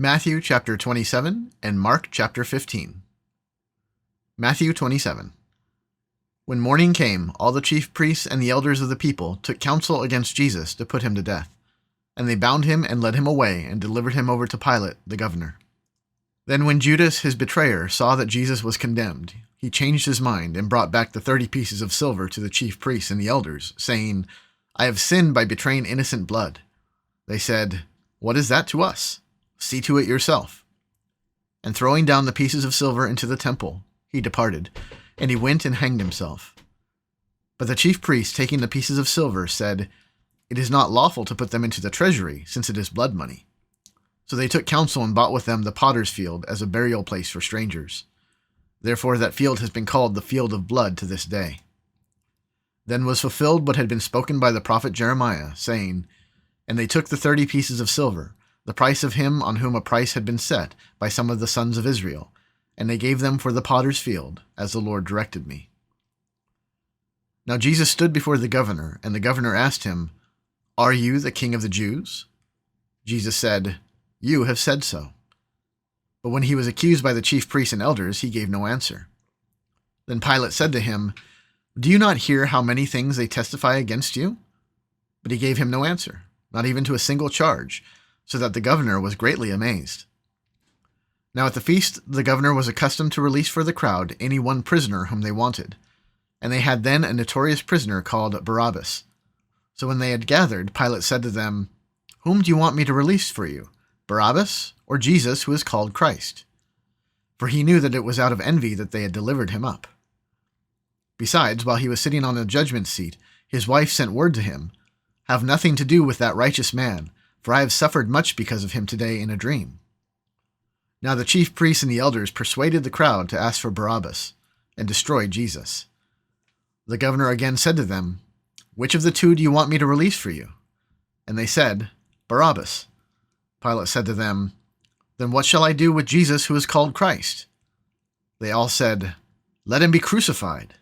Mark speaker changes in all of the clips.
Speaker 1: Matthew chapter 27 and Mark chapter 15. Matthew 27. When morning came, all the chief priests and the elders of the people took counsel against Jesus to put him to death. And they bound him and led him away and delivered him over to Pilate, the governor. Then when Judas, his betrayer, saw that Jesus was condemned, he changed his mind and brought back the 30 pieces of silver to the chief priests and the elders, saying, "I have sinned by betraying innocent blood." They said, "What is that to us? See to it yourself." And throwing down the pieces of silver into the temple, he departed, and he went and hanged himself. But the chief priests, taking the pieces of silver, said, "It is not lawful to put them into the treasury, since it is blood money." So they took counsel and bought with them the potter's field as a burial place for strangers. Therefore that field has been called the field of blood to this day. Then was fulfilled what had been spoken by the prophet Jeremiah, saying, "And they took the 30 pieces of silver, the price of him on whom a price had been set by some of the sons of Israel, and they gave them for the potter's field, as the Lord directed me." Now Jesus stood before the governor, and the governor asked him, "Are you the king of the Jews?" Jesus said, "You have said so." But when he was accused by the chief priests and elders, he gave no answer. Then Pilate said to him, "Do you not hear how many things they testify against you?" But he gave him no answer, not even to a single charge, so that the governor was greatly amazed. Now at the feast the governor was accustomed to release for the crowd any one prisoner whom they wanted, and they had then a notorious prisoner called Barabbas. So when they had gathered, Pilate said to them, "Whom do you want me to release for you, Barabbas or Jesus, who is called Christ?" For he knew that it was out of envy that they had delivered him up. Besides, while he was sitting on the judgment seat, his wife sent word to him, "Have nothing to do with that righteous man, for I have suffered much because of him today in a dream." Now the chief priests and the elders persuaded the crowd to ask for Barabbas, and destroyed Jesus. The governor again said to them, "Which of the two do you want me to release for you?" And they said, "Barabbas." Pilate said to them, "Then what shall I do with Jesus, who is called Christ?" They all said, "Let him be crucified."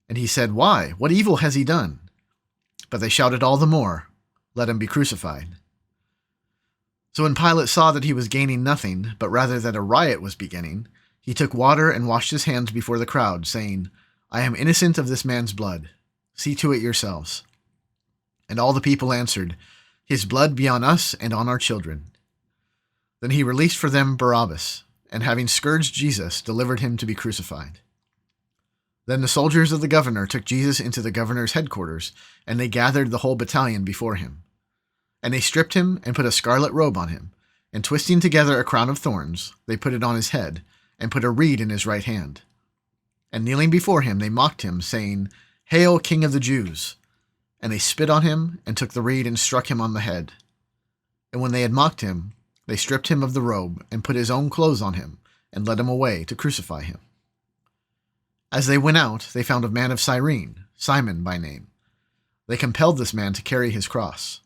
Speaker 1: And he said, "Why? What evil has he done?" But they shouted all the more, "Let him be crucified." So when Pilate saw that he was gaining nothing, but rather that a riot was beginning, he took water and washed his hands before the crowd, saying, "I am innocent of this man's blood. See to it yourselves." And all the people answered, "His blood be on us and on our children." Then he released for them Barabbas, and having scourged Jesus, delivered him to be crucified. Then the soldiers of the governor took Jesus into the governor's headquarters, and they gathered the whole battalion before him. And they stripped him and put a scarlet robe on him, and twisting together a crown of thorns, they put it on his head, and put a reed in his right hand. And kneeling before him, they mocked him, saying, "Hail, King of the Jews!" And they spit on him, and took the reed and struck him on the head. And when they had mocked him, they stripped him of the robe, and put his own clothes on him, and led him away to crucify him. As they went out, they found a man of Cyrene, Simon by name. They compelled this man to carry his cross.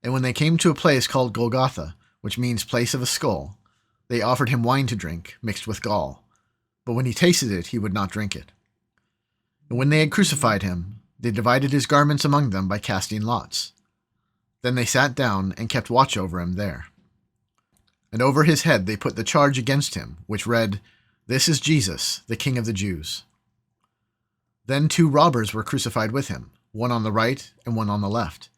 Speaker 1: And when they came to a place called Golgotha, which means place of a skull, they offered him wine to drink, mixed with gall. But when he tasted it, he would not drink it. And when they had crucified him, they divided his garments among them by casting lots. Then they sat down and kept watch over him there. And over his head they put the charge against him, which read, "This is Jesus, the King of the Jews." Then 2 robbers were crucified with him, one on the right and one on the left.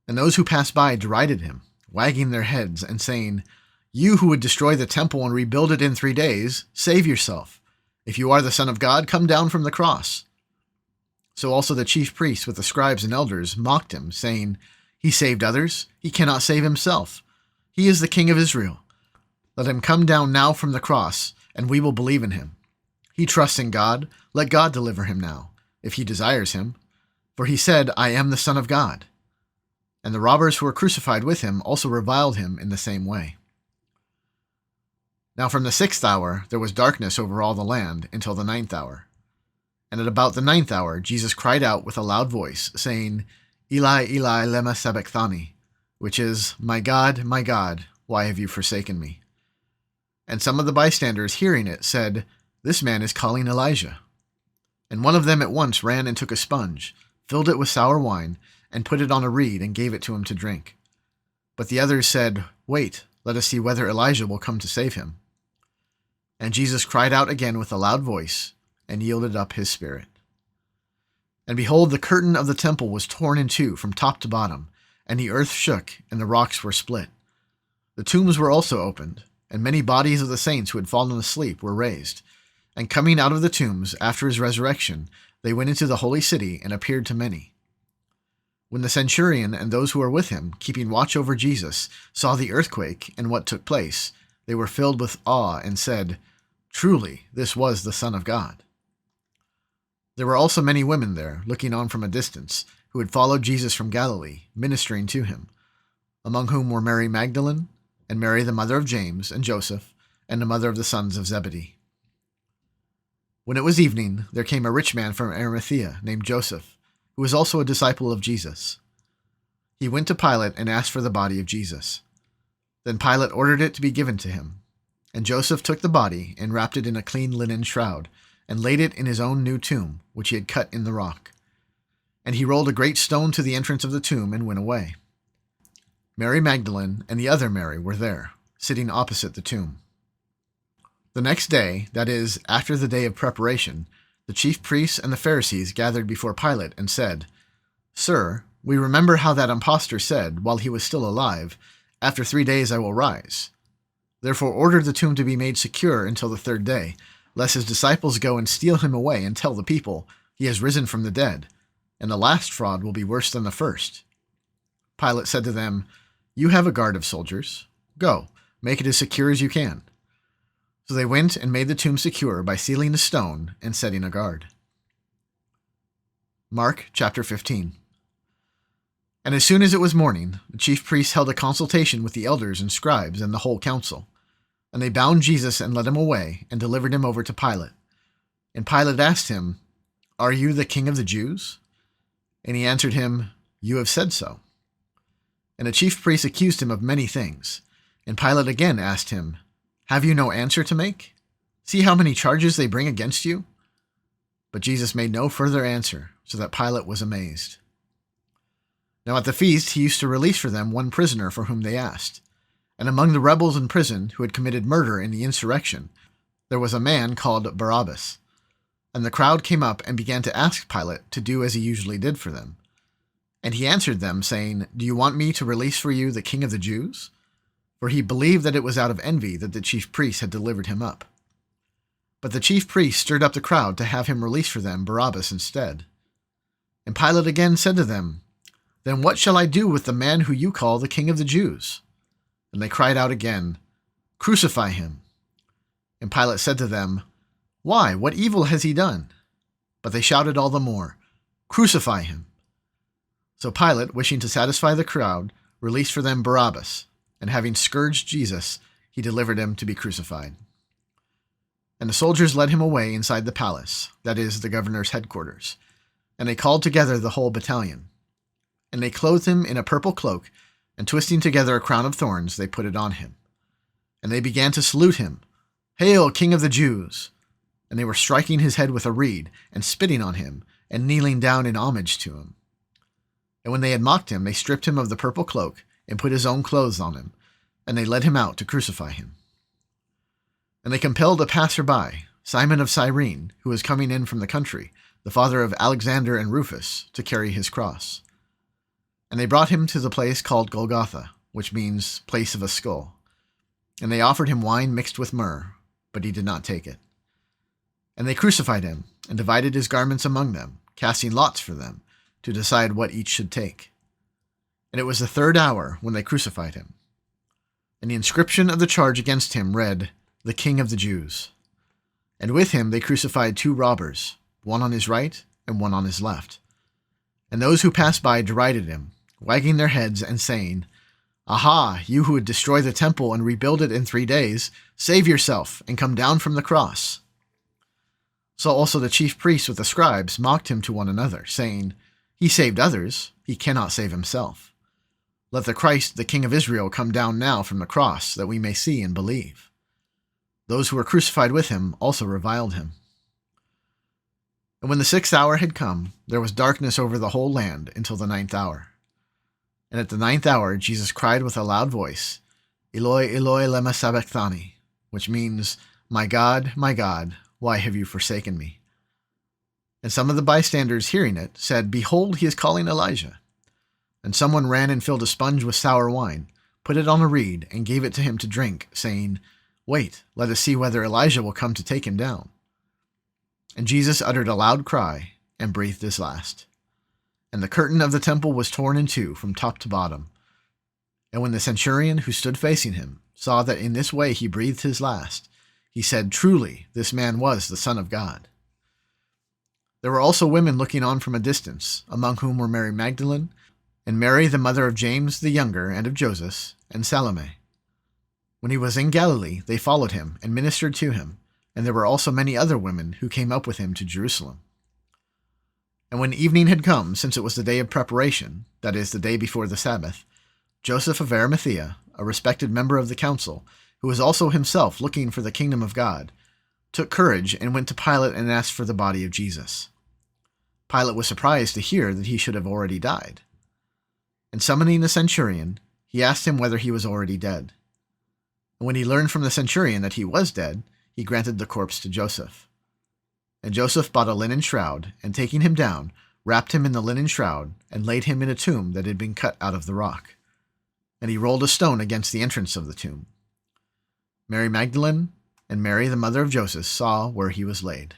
Speaker 1: And those who passed by derided him, wagging their heads and saying, "You who would destroy the temple and rebuild it in 3 days, save yourself. If you are the Son of God, come down from the cross." So also the chief priests with the scribes and elders mocked him, saying, "He saved others. He cannot save himself. He is the King of Israel. Let him come down now from the cross, and we will believe in him. He trusts in God. Let God deliver him now, if he desires him. For he said, 'I am the Son of God.'" And the robbers who were crucified with him also reviled him in the same way. Now from the 6th hour there was darkness over all the land until the 9th hour. And at about the 9th hour Jesus cried out with a loud voice, saying, "Eli, Eli, lema sabachthani," which is, my God, why have you forsaken me?" And some of the bystanders hearing it said, "This man is calling Elijah." And one of them at once ran and took a sponge, filled it with sour wine, and put it on a reed and gave it to him to drink. But the others said, "Wait, Let us see whether Elijah will come to save him." And Jesus cried out again with a loud voice, and yielded up his spirit. And behold, the curtain of the temple was torn in two from top to bottom, and the earth shook, and the rocks were split. The tombs were also opened, and many bodies of the saints who had fallen asleep were raised. And coming out of the tombs after his resurrection, they went into the holy city and appeared to many. When the centurion and those who were with him, keeping watch over Jesus, saw the earthquake and what took place, they were filled with awe and said, "Truly, this was the Son of God." There were also many women there, looking on from a distance, who had followed Jesus from Galilee, ministering to him, among whom were Mary Magdalene, and Mary the mother of James and Joseph, and the mother of the sons of Zebedee. When it was evening, there came a rich man from Arimathea named Joseph, who was also a disciple of Jesus. He went to Pilate and asked for the body of Jesus. Then Pilate ordered it to be given to him. And Joseph took the body and wrapped it in a clean linen shroud, and laid it in his own new tomb, which he had cut in the rock. And he rolled a great stone to the entrance of the tomb and went away. Mary Magdalene and the other Mary were there, sitting opposite the tomb. The next day, that is, after the day of preparation, the chief priests and the Pharisees gathered before Pilate and said, "Sir, we remember how that impostor said, while he was still alive, 'After 3 days I will rise.' Therefore order the tomb to be made secure until the third day, lest his disciples go and steal him away and tell the people, 'He has risen from the dead,' and the last fraud will be worse than the first." Pilate said to them, "You have a guard of soldiers. Go, make it as secure as you can." So they went and made the tomb secure by sealing the stone and setting a guard. Mark chapter 15. And as soon as it was morning, the chief priests held a consultation with the elders and scribes and the whole council. And they bound Jesus and led him away and delivered him over to Pilate. And Pilate asked him, "Are you the king of the Jews?" And he answered him, "You have said so." And the chief priests accused him of many things. And Pilate again asked him, "Have you no answer to make? See how many charges they bring against you?" But Jesus made no further answer, so that Pilate was amazed. Now at the feast he used to release for them one prisoner for whom they asked. And among the rebels in prison who had committed murder in the insurrection, there was a man called Barabbas. And the crowd came up and began to ask Pilate to do as he usually did for them. And he answered them, saying, "Do you want me to release for you the king of the Jews?" For he believed that it was out of envy that the chief priests had delivered him up. But the chief priests stirred up the crowd to have him release for them Barabbas instead. And Pilate again said to them, "Then what shall I do with the man who you call the king of the Jews?" And they cried out again, "Crucify him." And Pilate said to them, "Why, what evil has he done?" But they shouted all the more, "Crucify him." So Pilate, wishing to satisfy the crowd, released for them Barabbas, and having scourged Jesus, he delivered him to be crucified. And the soldiers led him away inside the palace, that is, the governor's headquarters, and they called together the whole battalion. And they clothed him in a purple cloak, and twisting together a crown of thorns, they put it on him. And they began to salute him, "Hail, King of the Jews!" And they were striking his head with a reed, and spitting on him, and kneeling down in homage to him. And when they had mocked him, they stripped him of the purple cloak, and put his own clothes on him, and they led him out to crucify him. And they compelled a passer-by, Simon of Cyrene, who was coming in from the country, the father of Alexander and Rufus, to carry his cross. And they brought him to the place called Golgotha, which means place of a skull. And they offered him wine mixed with myrrh, but he did not take it. And they crucified him, and divided his garments among them, casting lots for them, to decide what each should take. And it was the third hour when they crucified him. And the inscription of the charge against him read, "The King of the Jews." And with him they crucified 2 robbers, one on his right and one on his left. And those who passed by derided him, wagging their heads and saying, "Aha, you who would destroy the temple and rebuild it in 3 days, save yourself and come down from the cross." So also the chief priests with the scribes mocked him to one another, saying, "He saved others, he cannot save himself. Let the Christ, the King of Israel, come down now from the cross, that we may see and believe." Those who were crucified with him also reviled him. And when the 6th hour had come, there was darkness over the whole land until the 9th hour. And at the 9th hour Jesus cried with a loud voice, Eloi, Eloi, lema sabachthani, which means, my God, why have you forsaken me? And some of the bystanders hearing it said, Behold, he is calling Elijah. And someone ran and filled a sponge with sour wine, put it on a reed, and gave it to him to drink, saying, Wait, let us see whether Elijah will come to take him down. And Jesus uttered a loud cry and breathed his last. And the curtain of the temple was torn in two from top to bottom. And when the centurion who stood facing him saw that in this way he breathed his last, he said, Truly, this man was the Son of God. There were also women looking on from a distance, among whom were Mary Magdalene, and Mary the mother of James the younger and of Joseph, and Salome. When he was in Galilee, they followed him and ministered to him, and there were also many other women who came up with him to Jerusalem. And when evening had come, since it was the day of preparation, that is, the day before the Sabbath, Joseph of Arimathea, a respected member of the council, who was also himself looking for the kingdom of God, took courage and went to Pilate and asked for the body of Jesus. Pilate was surprised to hear that he should have already died. And summoning the centurion, he asked him whether he was already dead. And when he learned from the centurion that he was dead, he granted the corpse to Joseph. And Joseph bought a linen shroud, and taking him down, wrapped him in the linen shroud, and laid him in a tomb that had been cut out of the rock. And he rolled a stone against the entrance of the tomb. Mary Magdalene and Mary the mother of Joseph saw where he was laid.